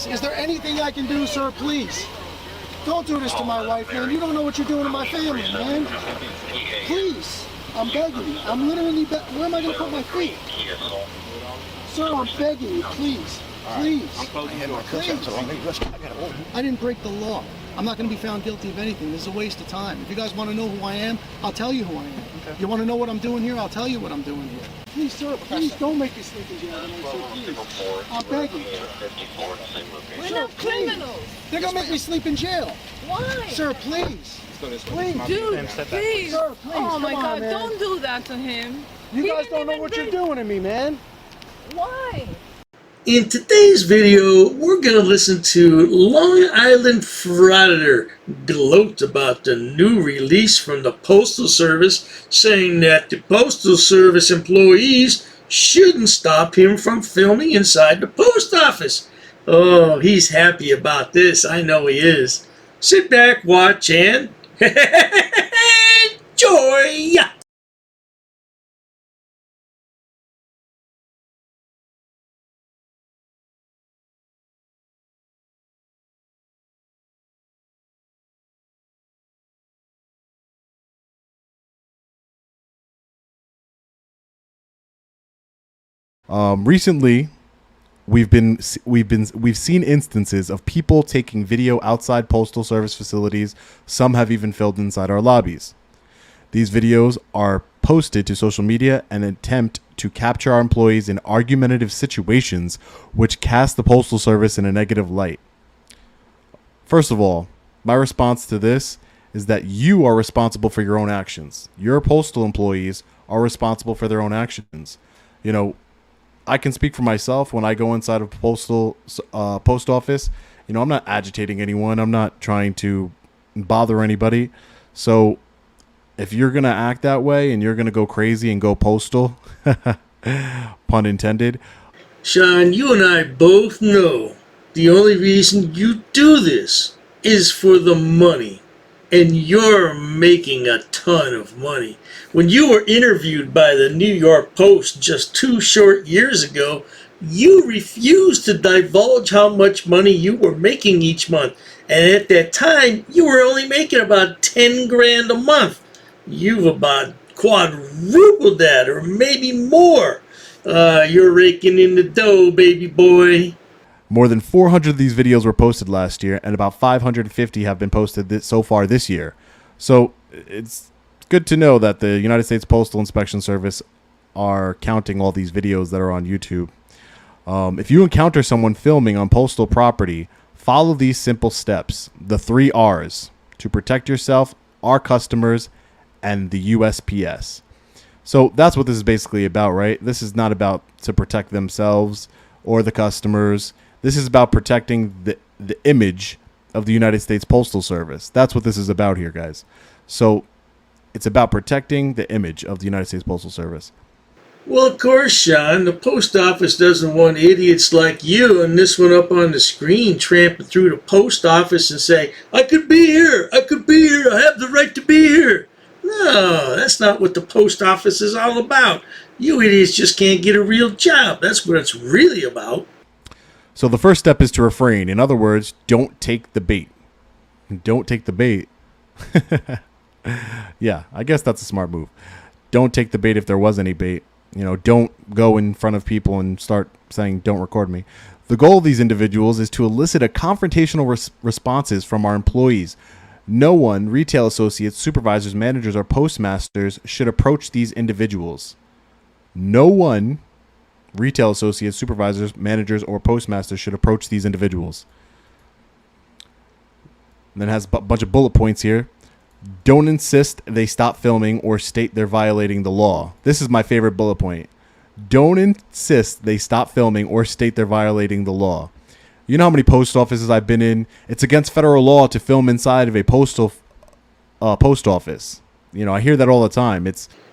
Is there anything I can do, sir? Please. Don't do this to my wife, man. You don't know what you're doing to my family, man. Please. I'm begging you. I'm literally where am I going to put my feet? Sir, I'm begging you. Please. Please. Please. I didn't break the law. I'm not going to be found guilty of anything. This is a waste of time. If you guys want to know who I am, I'll tell you who I am. Okay. You want to know what I'm doing here? I'll tell you what I'm doing here. Please, sir, please don't make me sleep in jail tonight, sir, please. I'm begging you. We're not criminals. They're going to make me sleep in jail. Why? Sir, please. Please. Dude, please. Sir, please. Oh my God, man. don't do that to him. You guys don't know what you're doing to me, man. Why? In today's video, we're going to listen to Long Island Frauditor gloat about the new release from the Postal Service, saying that the Postal Service employees shouldn't stop him from filming inside the post office. Oh, he's happy about this. I know he is. Sit back, watch, and enjoy! Recently, we've seen instances of people taking video outside Postal Service facilities. Some have even filmed inside our lobbies. These videos are posted to social media in an attempt to capture our employees in argumentative situations which cast the Postal Service in a negative light. First of all, my response to this is that you are responsible for your own actions. Your postal employees are responsible for their own actions. You know, I can speak for myself. When I go inside a post office, you know, I'm not agitating anyone. I'm not trying to bother anybody. So if you're going to act that way and you're going to go crazy and go postal, pun intended. Sean, you and I both know the only reason you do this is for the money. And you're making a ton of money. When you were interviewed by the New York Post just 2 short years ago, you refused to divulge how much money you were making each month. And at that time, you were only making about 10 grand a month. You've about quadrupled that, or maybe more. You're raking in the dough, baby boy. More than 400 of these videos were posted last year, and about 550 have been posted so far this year. So it's good to know that the United States Postal Inspection Service are counting all these videos that are on YouTube. If you encounter someone filming on postal property, follow these simple steps. The 3 R's: to protect yourself, our customers, and the USPS. So that's what this is basically about, right? This is not about to protect themselves or the customers. This is about protecting the image of the United States Postal Service. That's what this is about here, guys. So it's about protecting the image of the United States Postal Service. Well, of course, Sean, the post office doesn't want idiots like you and this one up on the screen tramping through the post office and say, I could be here, I could be here, I have the right to be here. No, that's not what the post office is all about. You idiots just can't get a real job. That's what it's really about. So the first step is to refrain. In other words, don't take the bait. Don't take the bait. Yeah, I guess that's a smart move. Don't take the bait if there was any bait. You know, don't go in front of people and start saying, don't record me. The goal of these individuals is to elicit a confrontational responses from our employees. No one, retail associates, supervisors, managers, or postmasters should approach these individuals. No one, retail associates, supervisors, managers, or postmasters should approach these individuals. And then it has a bunch of bullet points here. Don't insist they stop filming or state they're violating the law. This is my favorite bullet point. Don't insist they stop filming or state they're violating the law. You know how many post offices I've been in? It's against federal law to film inside of a post office. You know, I hear that all the time.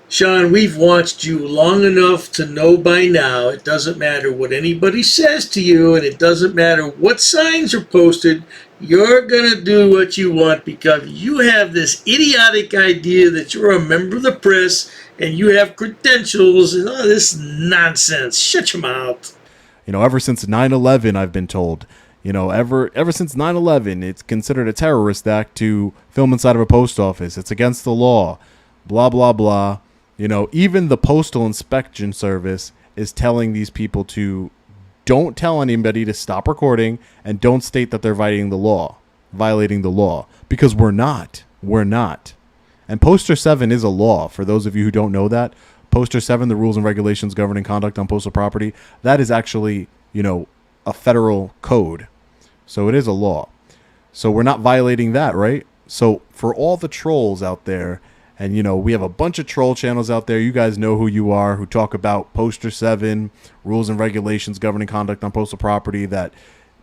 Sean, we've watched you long enough to know by now it doesn't matter what anybody says to you, and it doesn't matter what signs are posted. You're going to do what you want because you have this idiotic idea that you're a member of the press and you have credentials and all this nonsense. Shut your mouth. You know, ever since 9/11, I've been told, You know, ever since 9/11, it's considered a terrorist act to film inside of a post office. It's against the law. Blah, blah, blah. You know, even the Postal Inspection Service is telling these people to don't tell anybody to stop recording and don't state that they're violating the law, because we're not. And Poster 7 is a law. For those of you who don't know that, Poster 7, the rules and regulations governing conduct on postal property, that is actually, you know, a federal code. So it is a law. So we're not violating that, right? So for all the trolls out there, and, you know, we have a bunch of troll channels out there. You guys know who you are, who talk about Poster 7, rules and regulations governing conduct on postal property, that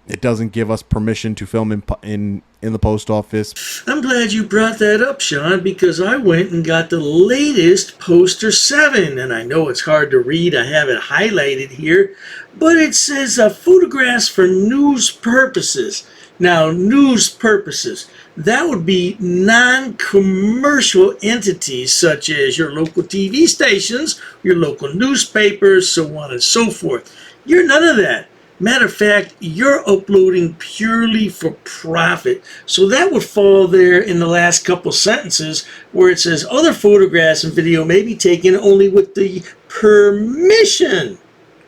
it doesn't give us permission to film in the post office. I'm glad you brought that up, Sean, because I went and got the latest Poster 7, and I know it's hard to read. I have it highlighted here, but it says photographs for news purposes. Now, news purposes, that would be non-commercial entities such as your local TV stations, your local newspapers, so on and so forth. You're none of that. Matter of fact, you're uploading purely for profit. So that would fall there in the last couple sentences where it says other photographs and video may be taken only with the permission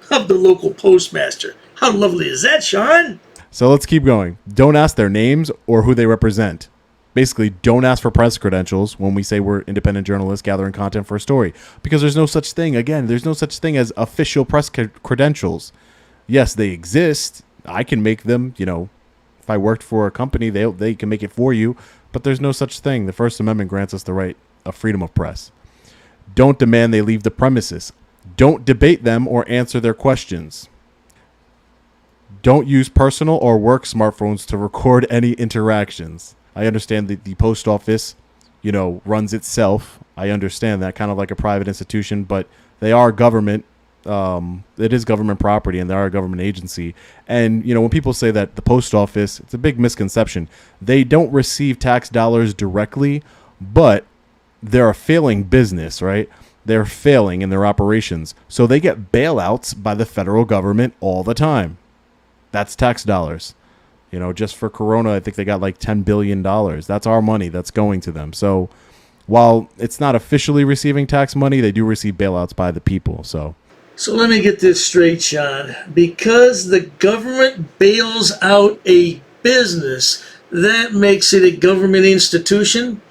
of the local postmaster. How lovely is that, Sean? So let's keep going. Don't ask their names or who they represent. Basically, don't ask for press credentials when we say we're independent journalists gathering content for a story, because there's no such thing. Again, there's no such thing as official press credentials. Yes, they exist. I can make them, you know, if I worked for a company, they can make it for you, but there's no such thing. The First Amendment grants us the right of freedom of press. Don't demand they leave the premises. Don't debate them or answer their questions. Don't use personal or work smartphones to record any interactions. I understand that the post office, you know, runs itself. I understand that, kind of like a private institution, but they are government. It is government property, and they are a government agency. And, you know, when people say that the post office, it's a big misconception. They don't receive tax dollars directly, but they're a failing business, right? They're failing in their operations. So they get bailouts by the federal government all the time. That's tax dollars. You know, just for Corona, I think they got like $10 billion. That's our money that's going to them. So while it's not officially receiving tax money, they do receive bailouts by the people. So let me get this straight, Sean. Because the government bails out a business, that makes it a government institution?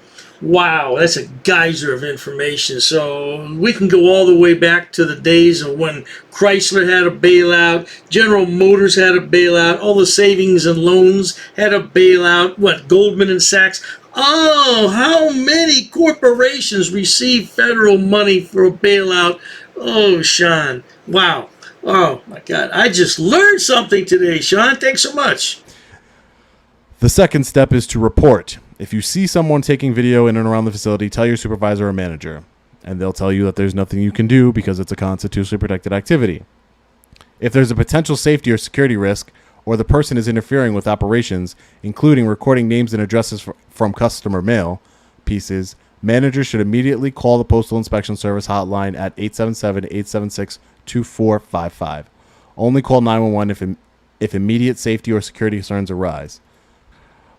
Wow, that's a geyser of information. So we can go all the way back to the days of when Chrysler had a bailout, General Motors had a bailout, all the savings and loans had a bailout, Goldman and Sachs. Oh, how many corporations receive federal money for a bailout? Oh, Sean, wow. Oh, my God. I just learned something today, Sean. Thanks so much. the second step is to report. If you see someone taking video in and around the facility, tell your supervisor or manager, and they'll tell you that there's nothing you can do because it's a constitutionally protected activity. If there's a potential safety or security risk, or the person is interfering with operations, including recording names and addresses from customer mail pieces, managers should immediately call the Postal Inspection Service hotline at 877-876-2455. Only call 911 if immediate safety or security concerns arise.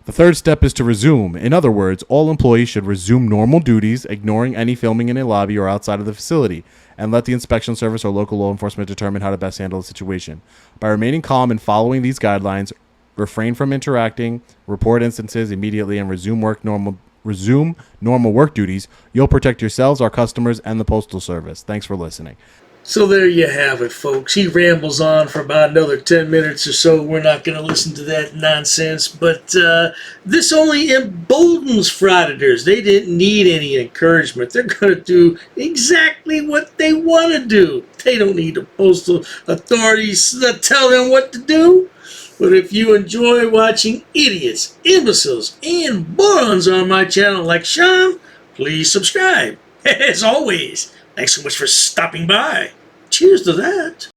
The third step is to resume. In other words, all employees should resume normal duties, ignoring any filming in a lobby or outside of the facility, and let the inspection service or local law enforcement determine how to best handle the situation. By remaining calm and following these guidelines, refrain from interacting, report instances immediately, and resume normal work duties, you'll protect yourselves, our customers, and the Postal Service. Thanks for listening. So there you have it, folks. He rambles on for about another 10 minutes or so. We're not going to listen to that nonsense, but this only emboldens Frauditors. They didn't need any encouragement. They're going to do exactly what they want to do. They don't need the postal authorities to tell them what to do. But if you enjoy watching idiots, imbeciles, and morons on my channel like Sean, please subscribe. As always, thanks so much for stopping by. Cheers to that.